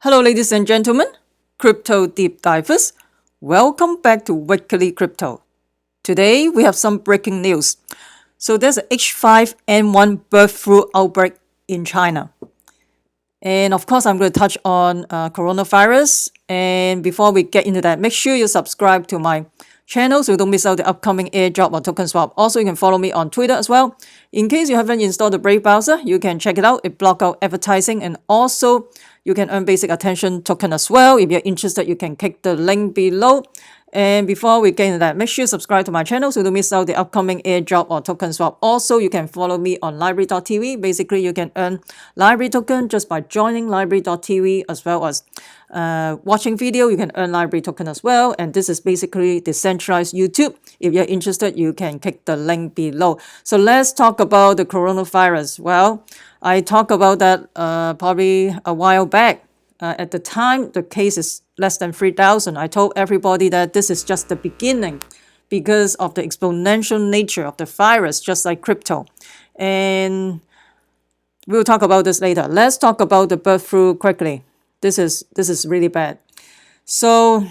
Hello, ladies and gentlemen, crypto deep divers. Welcome back to Weekly Crypto. Today we have some breaking news. So there's a H5N1 bird flu outbreak in China. And of course, I'm going to touch on coronavirus. And before we get into that, make sure you subscribe to my channel so you don't miss out the upcoming airdrop or token swap. Also, you can follow me on Twitter as well. In case you haven't installed the Brave browser, you can check it out. It blocks out advertising, and also you can earn basic attention token as well. If you're interested, you can click the link below. And before we get into that, make sure you subscribe to my channel so you don't miss out the upcoming airdrop or token swap. Also, you can follow me on library.tv. Basically, you can earn library token just by joining library.tv, as well as watching video. You can earn library token as well. And this is basically decentralized YouTube. If you're interested, you can click the link below. So let's talk about the coronavirus. Well, I talked about that probably a while back. At the time, the case is less than 3,000. I told everybody that this is just the beginning because of the exponential nature of the virus, just like crypto. And we'll talk about this later. Let's talk about the bird flu quickly. This is really bad. So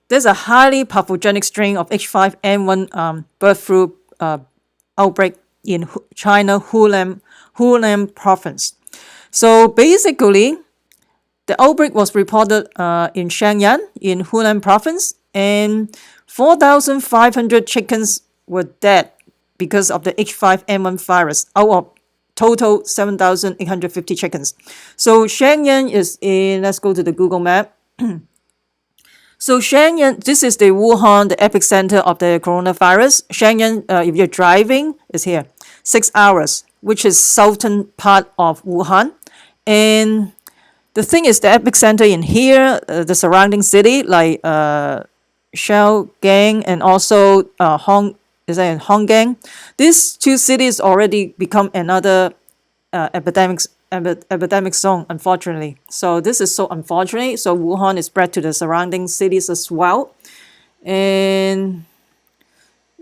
there's a highly pathogenic strain of H5N1 bird flu outbreak in China, Hunan province. So basically, the outbreak was reported in Shenyang in Hunan province, and 4,500 chickens were dead because of the H5N1 virus out of total 7,850 chickens. So Shenyang is in, let's go to the Google map. So Shenyang, this is the Wuhan, the epicenter of the coronavirus. Shenyang, if you're driving, is here, 6 hours, which is southern part of Wuhan. And the thing is, the epicenter in here, the surrounding city like Shaogang and also Honggang. These two cities already become another epidemic zone, unfortunately. So this is so unfortunate. So Wuhan is spread to the surrounding cities as well. And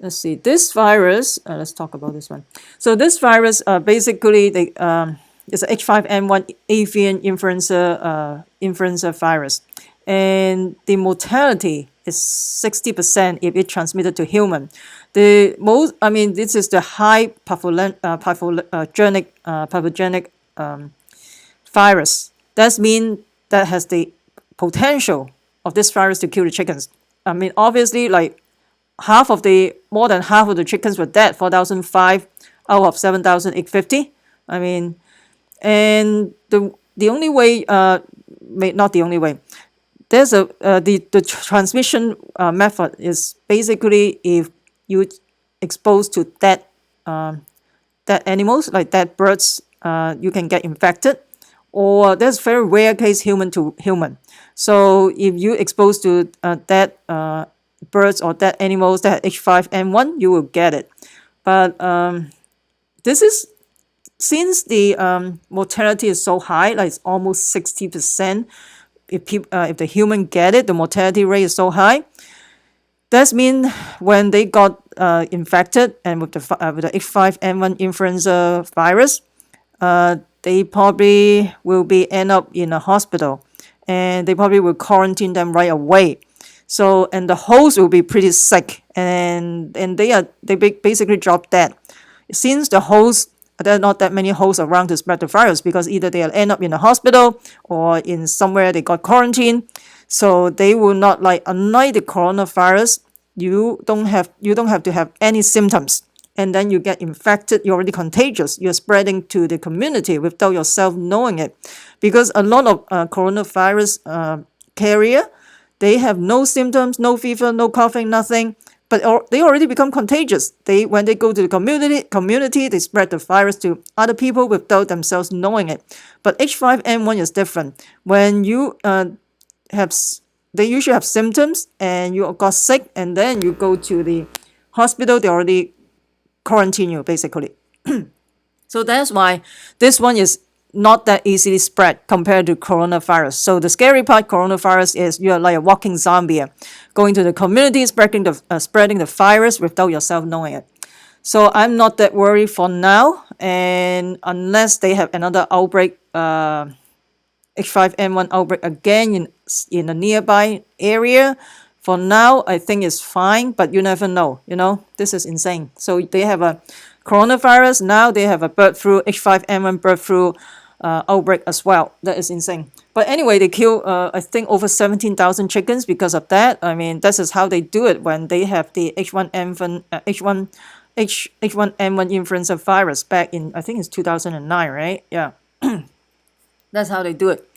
let's see, this virus. Let's talk about this one. So this virus, basically, it's a H5N1 avian influenza virus, and the mortality is 60% if it transmitted to human. This is the high pathogenic virus. That means that has the potential of this virus to kill the chickens. I mean, obviously, like more than half of the chickens were dead, 4,005 out of 7,850. I mean, and the only way, not the only way, there's the transmission method is basically if you expose to dead animals like dead birds, you can get infected, or there's very rare case human to human. So if you expose to dead birds or dead animals that H5N1, you will get it. But this is since the mortality is so high, like it's almost 60%. If the human get it, the mortality rate is so high. That means when they got infected and with the H5N1 influenza virus, they probably will be end up in a hospital, and they probably will quarantine them right away. So, and the host will be pretty sick, and they basically drop dead. Since the host, there are not that many hosts around to spread the virus, because either they'll end up in a hospital or in somewhere they got quarantined. So they will not, like, unlike the coronavirus, you don't have to have any symptoms, and then you get infected. You're already contagious. You're spreading to the community without yourself knowing it, because a lot of coronavirus carrier, they have no symptoms, no fever, no coughing, nothing, but they already become contagious. When they go to the community, they spread the virus to other people without themselves knowing it. But H5N1 is different. When you they usually have symptoms and you got sick, and then you go to the hospital, they already quarantine you basically. So that's why this one is not that easily spread compared to coronavirus. So the scary part, coronavirus, is you're like a walking zombie, going to the community, spreading the virus without yourself knowing it. So I'm not that worried for now, and unless they have another outbreak H5N1 outbreak again in a nearby area. For now, I think it's fine, but you never know. This is insane. So they have a coronavirus. Now they have a bird flu, H5N1 bird flu outbreak as well. That is insane. But anyway, they kill, I think, over 17,000 chickens because of that. I mean, this is how they do it when they have the H1N1, H1N1 influenza virus back in, I think it's 2009, right? Yeah. That's how they do it.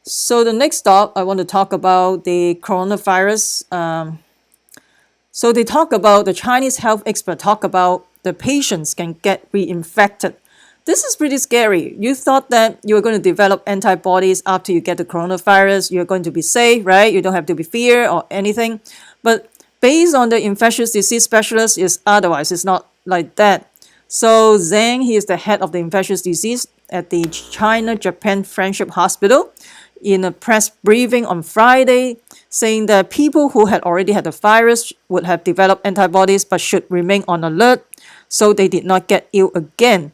So the next stop, I want to talk about the coronavirus. So they talk about, the Chinese health expert talk about the patients can get reinfected. This is pretty scary. You thought that you were going to develop antibodies after you get the coronavirus. You're going to be safe, right? You don't have to be fear or anything. But based on the infectious disease specialist, is otherwise. It's not like that. So Zhang, he is the head of the infectious disease at the China-Japan Friendship Hospital, in a press briefing on Friday, saying that people who had already had the virus would have developed antibodies but should remain on alert so they did not get ill again.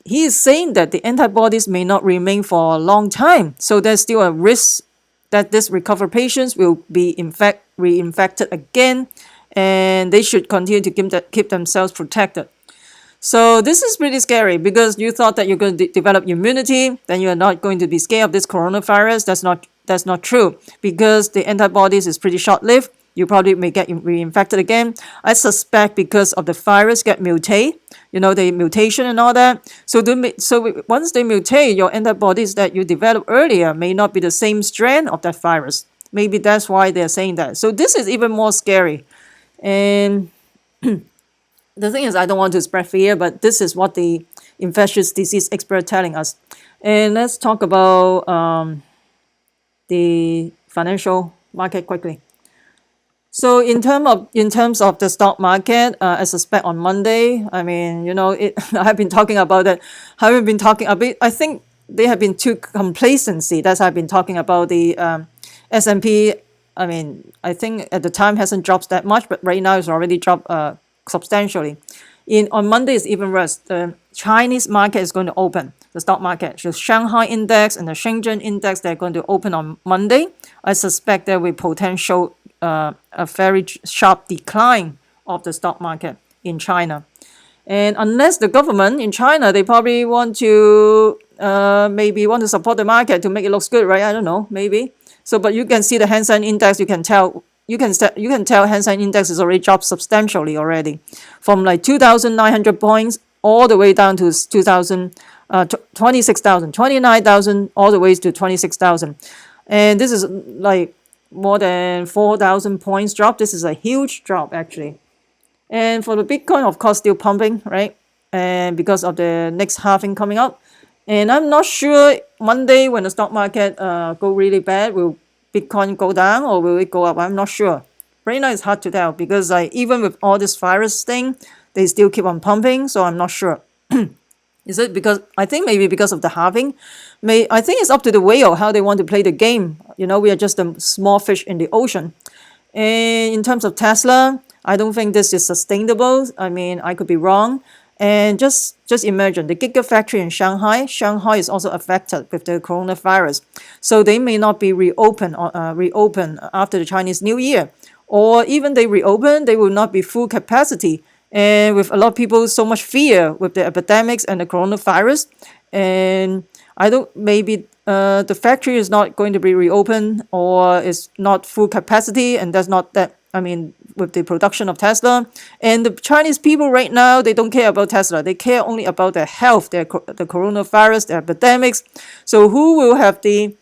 He is saying that the antibodies may not remain for a long time, so there's still a risk that these recovered patients will be reinfected again, and they should continue to keep themselves protected. So this is pretty scary because you thought that you're going to develop immunity, then you're not going to be scared of this coronavirus. That's not true, because the antibodies is pretty short-lived. You probably may get reinfected again. I suspect because of the virus get mutate, the mutation and all that. So once they mutate, your antibodies that you developed earlier may not be the same strand of that virus. Maybe that's why they're saying that. So this is even more scary. And the thing is, I don't want to spread fear, but this is what the infectious disease expert telling us. And let's talk about the financial market quickly. So in terms of the stock market, I suspect on Monday, I mean, I have been talking about that. I haven't been talking a bit. I think they have been too complacency. That's why I've been talking about the S&P. I mean, I think at the time hasn't dropped that much, but right now it's already dropped substantially. On Monday is even worse. The Chinese market is going to open, the stock market. The Shanghai index and the Shenzhen index, they're going to open on Monday. I suspect there will be potential a very sharp decline of the stock market in China. And unless the government in China, they probably want to maybe want to support the market to make it look good, right? I don't know, maybe. So, but you can see the Hang Seng index. You can tell Hang Seng index is already dropped substantially already, from like 2,900 points all the way down to 26,000, 29,000, all the way to 26,000. And this is like more than 4,000 points drop. This is a huge drop actually. And for the Bitcoin, of course, still pumping, right? And because of the next halving coming up. And I'm not sure Monday when the stock market go really bad, will Bitcoin go down or will it go up? I'm not sure. Right now it's hard to tell because even with all this virus thing, they still keep on pumping. So I'm not sure. Is it because, I think maybe because of the halving? I think it's up to the whale how they want to play the game. We are just a small fish in the ocean. And in terms of Tesla, I don't think this is sustainable. I mean, I could be wrong. And just imagine the Gigafactory in Shanghai. Shanghai is also affected with the coronavirus. So they may not be reopened after the Chinese New Year. Or even they reopen, they will not be full capacity. And with a lot of people, so much fear with the epidemics and the coronavirus. And maybe the factory is not going to be reopened or is not full capacity, and that's not that, with the production of Tesla. And the Chinese people right now, they don't care about Tesla. They care only about their health, the coronavirus, the epidemics. So who will have the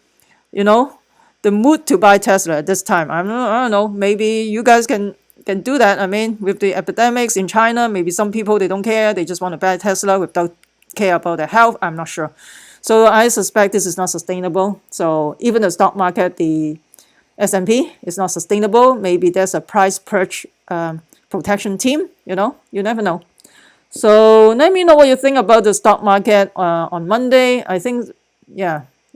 mood to buy Tesla at this time? I don't know. Maybe you guys can do that. With the epidemics in China, maybe some people, they don't care. They just want to buy Tesla without care about their health. I'm not sure. So I suspect this is not sustainable. So even the stock market, the S&P is not sustainable. Maybe there's a price perch protection team. You never know. So let me know what you think about the stock market on Monday. I think,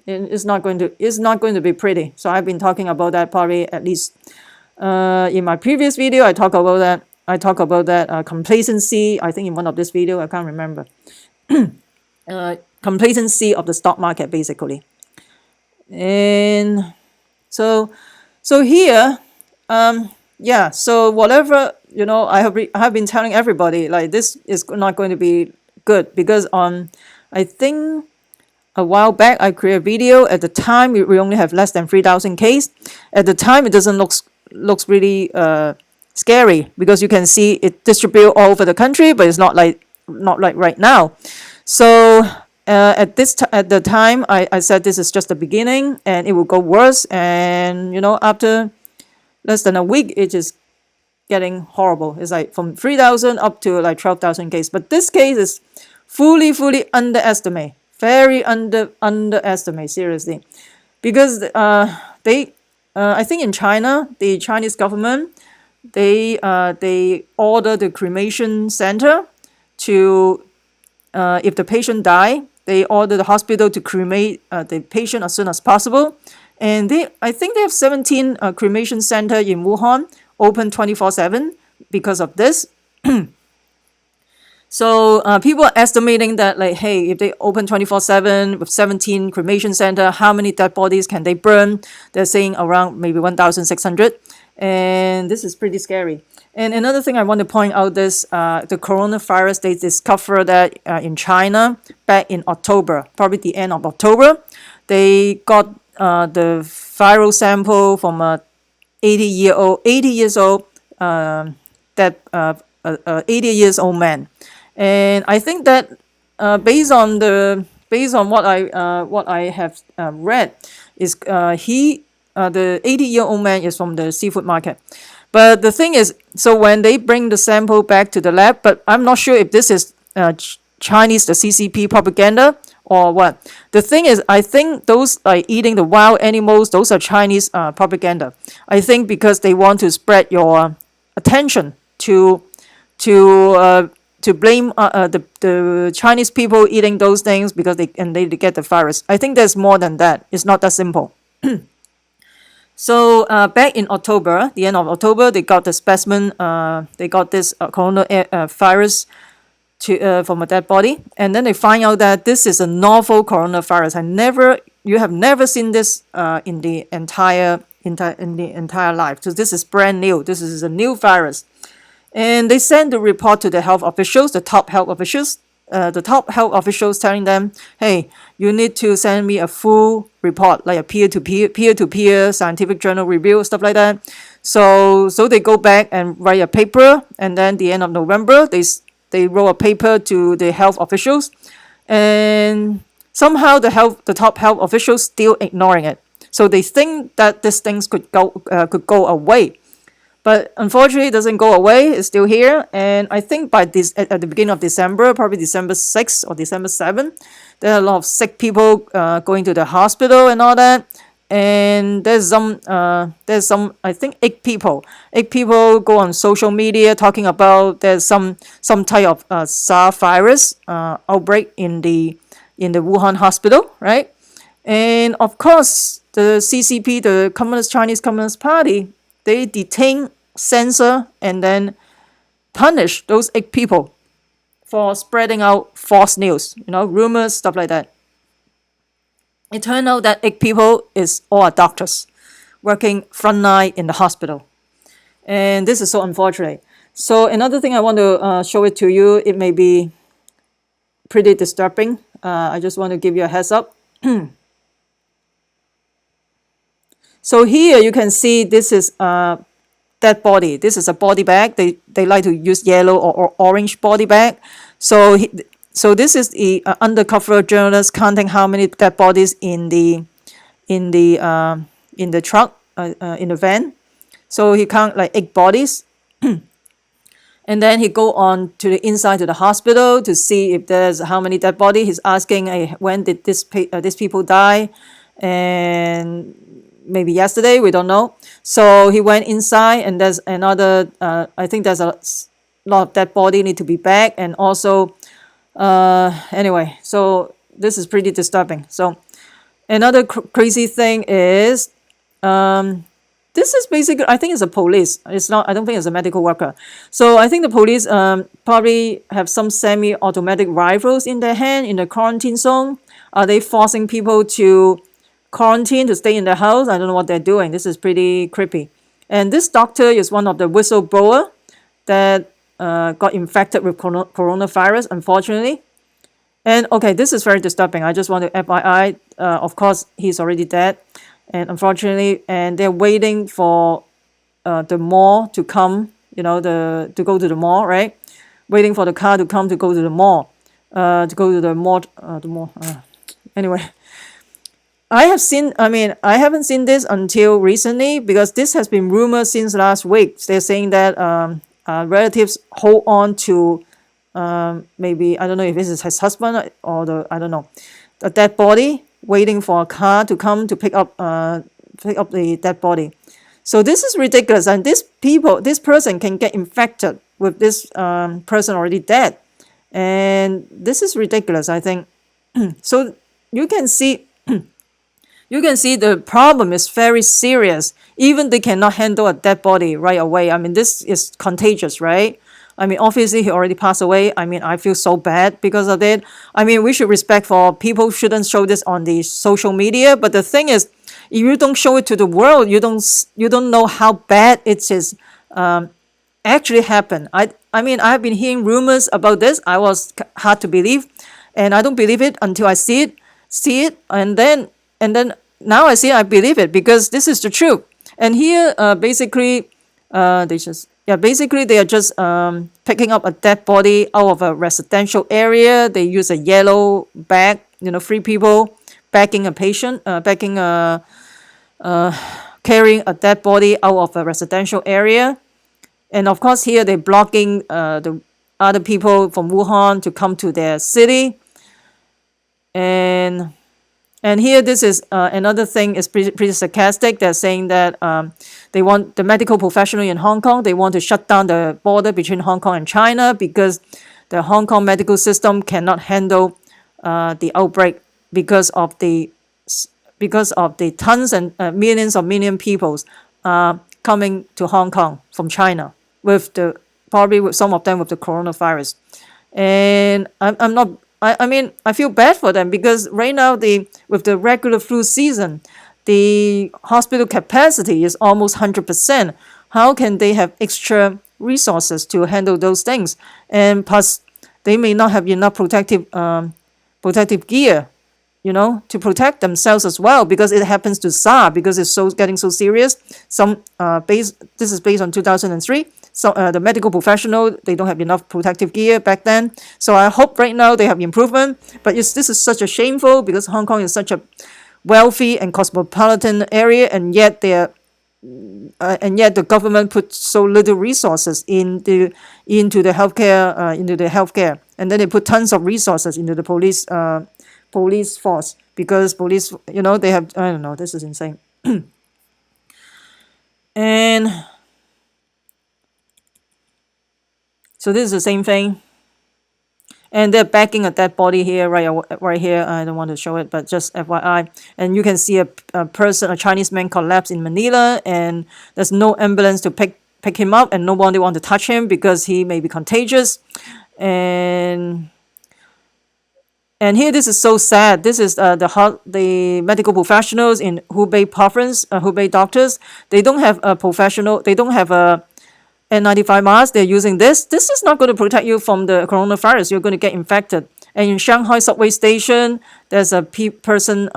it's not going to be pretty. So I've been talking about that probably at least in my previous video. I talk about that complacency. I think in one of this video, I can't remember. complacency of the stock market, basically. And so here, yeah, so whatever, I have been telling everybody, like, this is not going to be good, because I think a while back I created a video. At the time we only have less than 3,000 case. At the time it doesn't looks really scary, because you can see it distribute all over the country, but it's not like right now. So at the time I said this is just the beginning and it will go worse, and after less than a week it is getting horrible. It's like from 3,000 up to like 12,000 case. But this case is fully underestimate, very underestimate, seriously, because I think in China, the Chinese government, they order the cremation center to, if the patient die, they order the hospital to cremate the patient as soon as possible. And I think they have 17 cremation center in Wuhan, open 24/7 because of this. So people are estimating that, like, hey, if they open 24/7 with 17 cremation center, how many dead bodies can they burn? They're saying around maybe 1,600, and this is pretty scary. And another thing I want to point out is the coronavirus. They discovered that in China back in October, probably the end of October, they got the viral sample from a 80 years old that 80 years old man. And I think that based on what I have read, is the 80-year-old man is from the seafood market. But the thing is, so when they bring the sample back to the lab, but I'm not sure if this is Chinese, the CCP propaganda, or what. The thing is, I think those like eating the wild animals, those are Chinese propaganda. I think because they want to spread your attention to blame the Chinese people eating those things because they get the virus. I think there's more than that. It's not that simple. So back in October, the end of October, they got the specimen. They got this coronavirus from a dead body, and then they find out that this is a novel coronavirus. You have never seen this in the entire life. So this is brand new. This is a new virus, and they send the report to the health officials, the top health officials. The top health officials telling them, hey, you need to send me a full report, like a peer-to-peer scientific journal review, stuff like that. So they go back and write a paper, and then the end of November, they wrote a paper to the health officials, and somehow the top health officials still ignoring it. So they think that these things could go away. But unfortunately, it doesn't go away. It's still here. And I think by this at the beginning of December, probably December 6th or December 7th, there are a lot of sick people going to the hospital and all that. And there's some I think 8 people go on social media talking about there's some type of SARS virus outbreak in the Wuhan hospital, right? And of course, the CCP, the Chinese Communist Party, they detain, censor, and then punish those 8 people for spreading out false news, rumors, stuff like that. It turned out that 8 people is all doctors working frontline in the hospital. And this is so unfortunate. So another thing I want to show it to you, it may be pretty disturbing. I just want to give you a heads up. So here you can see this is dead body. This is a body bag. They like to use yellow or orange body bag. So this is the undercover journalist counting how many dead bodies in the truck, in the van. So he count like 8 bodies. And then he go on to the inside to the hospital to see if there's how many dead body. He's asking, hey, when did these people die? And maybe yesterday, we don't know. So he went inside, and there's another, I think there's a lot of dead body need to be back. And also, anyway, so this is pretty disturbing. So another crazy thing is this is basically, I think it's a police. It's not, I don't think it's a medical worker. So I think the police probably have some semi-automatic rifles in their hand in the quarantine zone. Are they forcing people to quarantine to stay in the house? I don't know what they're doing. This is pretty creepy. And this doctor is one of the whistleblower that got infected with coronavirus, unfortunately. And okay, this is very disturbing. I just want to FYI, of course, he's already dead. And unfortunately, and they're waiting for the mall to come, to go to the mall, right? Waiting for the car to come to go to the mall, to go to the mall, anyway, I haven't seen this until recently because this has been rumored since last week. They're saying that relatives hold on to maybe, I don't know if this is his husband or I don't know, a dead body, waiting for a car to come to pick up the dead body. So this is ridiculous, and this person can get infected with this person already dead, and this is ridiculous, I think. So you can see the problem is very serious. Even they cannot handle a dead body right away. I mean, this is contagious, right? I mean, obviously he already passed away. I mean, I feel so bad because of it. I mean, we should respect for people shouldn't show this on the social media. But the thing is, if you don't show it to the world, you don't know how bad it is actually happen. I mean, I have been hearing rumors about this. I was hard to believe, and I don't believe it until I see it, and then now I see I believe it because this is the truth. And here, basically, they are just picking up a dead body out of a residential area. They use a yellow bag, three people bagging a patient, carrying a dead body out of a residential area. And of course, here they're blocking the other people from Wuhan to come to their city. And here, this is another thing is pretty sarcastic. They're saying that they want the medical professional in Hong Kong. They want to shut down the border between Hong Kong and China because the Hong Kong medical system cannot handle the outbreak because of the tons and million people coming to Hong Kong from China with probably with some of them with the coronavirus. And I'm not. I mean, I feel bad for them because right now with the regular flu season, the hospital capacity is almost 100%. How can they have extra resources to handle those things? And plus, they may not have enough protective gear, to protect themselves as well because it happens to SARS because it's getting so serious. This is based on 2003. So the medical professional, they don't have enough protective gear back then. So I hope right now they have improvement. But this is such a shameful because Hong Kong is such a wealthy and cosmopolitan area, and yet the government put so little resources into the healthcare, and then they put tons of resources into the police force because police, they have, I don't know, this is insane. And so this is the same thing. And they're backing a dead body here, right here. I don't want to show it, but just FYI. And you can see a Chinese man collapse in Manila, and there's no ambulance to pick him up, and nobody want to touch him because he may be contagious. And here, this is so sad. This is the medical professionals in Hubei province, Hubei doctors. They don't have a professional. They don't have a N95 mask. They're using this. This is not going to protect you from the coronavirus. You're going to get infected. And in Shanghai subway station, there's a person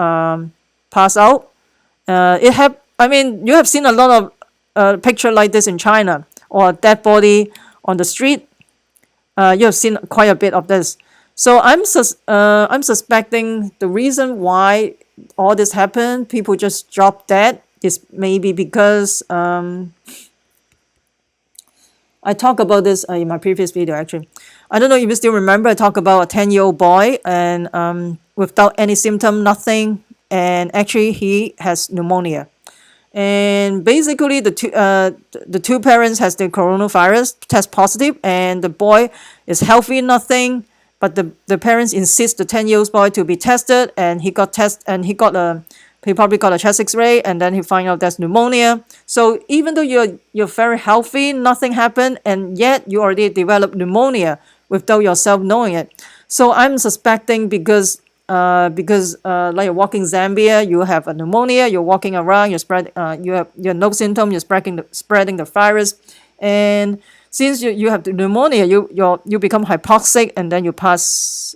pass out. I mean, you have seen a lot of picture like this in China or a dead body on the street. You have seen quite a bit of this. So I'm suspecting the reason why all this happened, people just drop dead, is maybe because I talked about this in my previous video actually. I don't know if you still remember, I talked about a 10-year-old boy and without any symptom, nothing, and actually he has pneumonia. And basically the two parents has the coronavirus, test positive, and the boy is healthy, nothing. But the parents insist the 10-year-old boy to be tested, and he got he probably got a chest X-ray, and then he find out that's pneumonia. So even though you're very healthy, nothing happened, and yet you already developed pneumonia without yourself knowing it. So I'm suspecting because like you're walking Zambia, you have a pneumonia, you're walking around, you have no symptom, you're spreading the virus, and since you have the pneumonia, you become hypoxic, and then you pass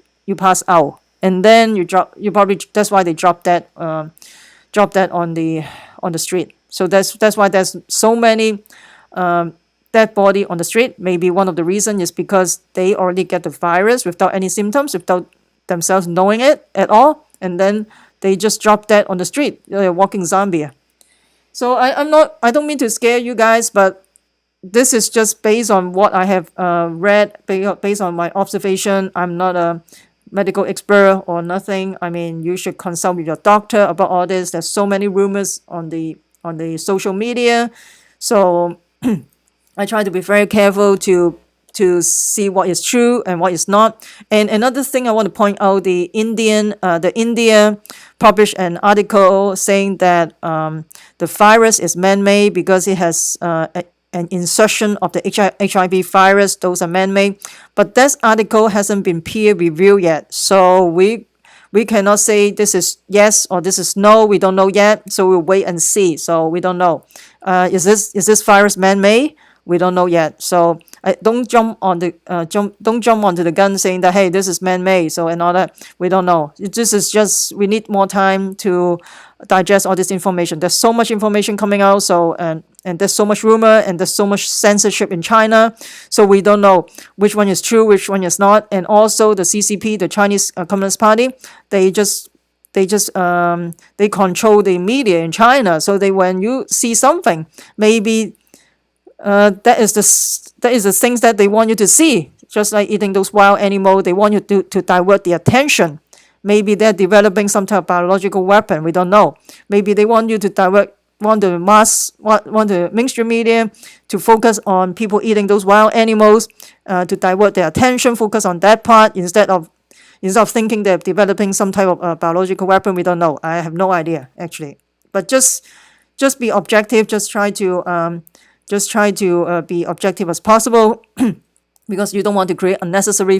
out, and then you probably that's why they drop that on the street. So that's why there's so many dead body on the street. Maybe one of the reasons is because they already get the virus without any symptoms, without themselves knowing it at all, and then they just drop dead on the street. They're walking Zambia. So I don't mean to scare you guys, but this is just based on what I have read, based on my observation. I'm not a medical expert or nothing. I mean, you should consult with your doctor about all this. There's so many rumors on the social media, so I try to be very careful to see what is true and what is not. And another thing I want to point out, the India published an article saying that the virus is man-made because it has an insertion of the HIV virus. Those are man-made, but this article hasn't been peer reviewed yet, so we cannot say this is yes or this is no. We don't know yet, so we'll wait and see. So we don't know. Is this virus man-made? We don't know yet. So don't jump onto the gun saying that, hey, this is man-made. So and all that. We don't know. This is just, we need more time to digest all this information. There's so much information coming out. So and there's so much rumor and there's so much censorship in China. So we don't know which one is true, which one is not. And also the CCP, the Chinese Communist Party, they control the media in China. So when you see something, maybe that is the things that they want you to see. Just like eating those wild animals, they want you to divert the attention. Maybe they're developing some type of biological weapon. We don't know. Maybe they want you to want the mainstream media to focus on people eating those wild animals, to divert their attention, focus on that part instead of thinking they're developing some type of biological weapon. We don't know. I have no idea actually. But just be objective. Just try to be objective as possible. Because you don't want to create unnecessary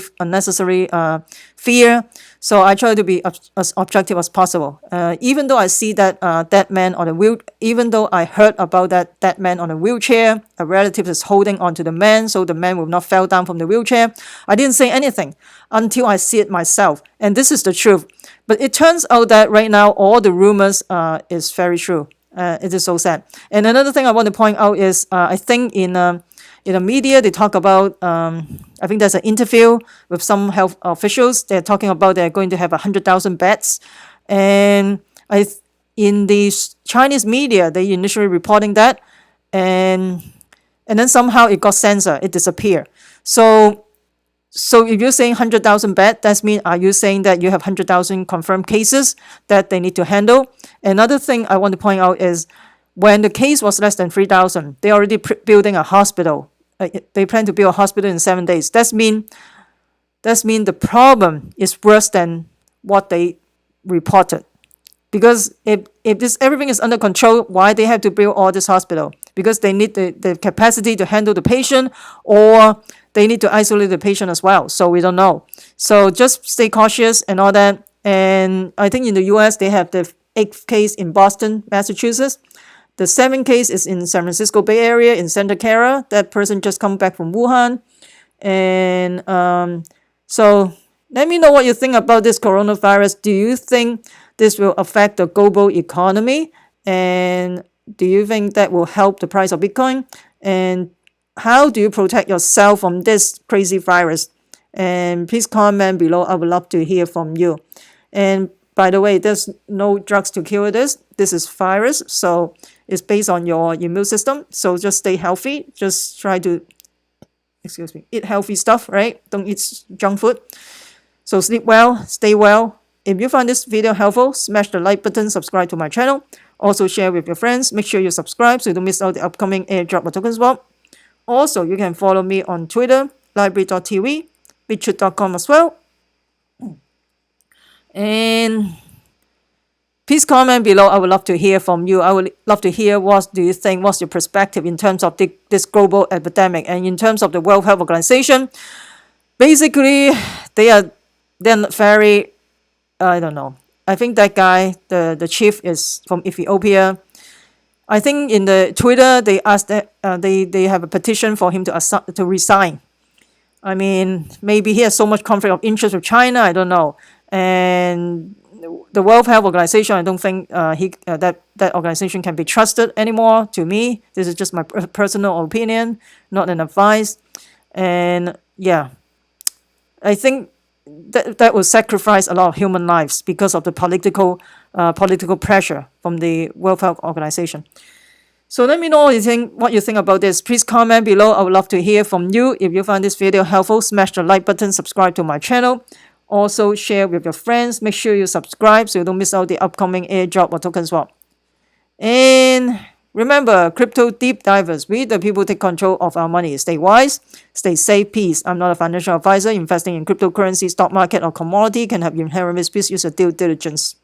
fear. So I try to be as objective as possible. Even though I see that that man on the even though I heard about that man on a wheelchair, a relative is holding onto the man so the man will not fall down from the wheelchair. I didn't say anything until I see it myself, and this is the truth. But it turns out that right now all the rumors is very true. It is so sad. And another thing I want to point out is I think in the media they talk about I think there's an interview with some health officials. They're talking about they're going to have 100,000 beds, and in the Chinese media they initially reporting that, and then somehow it got censored, it disappeared. So if you're saying 100,000 beds, that means, are you saying that you have 100,000 confirmed cases that they need to handle? Another thing I want to point out is when the case was less than 3,000, they already building a hospital. They plan to build a hospital in 7 days. That means the problem is worse than what they reported. Because if everything is under control, why they have to build all this hospital? Because they need the capacity to handle the patient, or they need to isolate the patient as well. So we don't know. So just stay cautious and all that. And I think in the US, they have the 8th case in Boston, Massachusetts. The 7th case is in San Francisco Bay Area, in Santa Clara. That person just come back from Wuhan. And so let me know what you think about this coronavirus. Do you think this will affect the global economy? And do you think that will help the price of Bitcoin? And how do you protect yourself from this crazy virus? And please comment below. I would love to hear from you. And by the way, there's no drugs to cure this. This is virus, so it's based on your immune system. So just stay healthy. Just try to, eat healthy stuff, right? Don't eat junk food. So sleep well, stay well. If you found this video helpful, smash the like button, subscribe to my channel. Also share with your friends. Make sure you subscribe so you don't miss out the upcoming airdrop or token swap. Also, you can follow me on Twitter, library.tv, bitchute.com as well. And Please comment below. I would love to hear from you. I would love to hear what do you think, what's your perspective in terms of this global epidemic and in terms of the World Health Organization. Basically, they're very, I don't know. I think that guy, the chief, is from Ethiopia. I think in the Twitter they asked that they have a petition for him to resign. I mean, maybe he has so much conflict of interest with China. I don't know. And the World Health Organization, I don't think that organization can be trusted anymore. To me, this is just my personal opinion, not an advice. And yeah, I think that will sacrifice a lot of human lives because of the political pressure from the World Health Organization. So let me know what you think about this. Please comment below. I would love to hear from you. If you find this video helpful, smash the like button, subscribe to my channel. Also share with your friends. Make sure you subscribe so you don't miss out the upcoming airdrop or token swap. And remember, crypto deep divers, we the people take control of our money. Stay wise, stay safe, peace. I'm not a financial advisor. Investing in cryptocurrency, stock market, or commodity can have inherent risks. Please use your due diligence.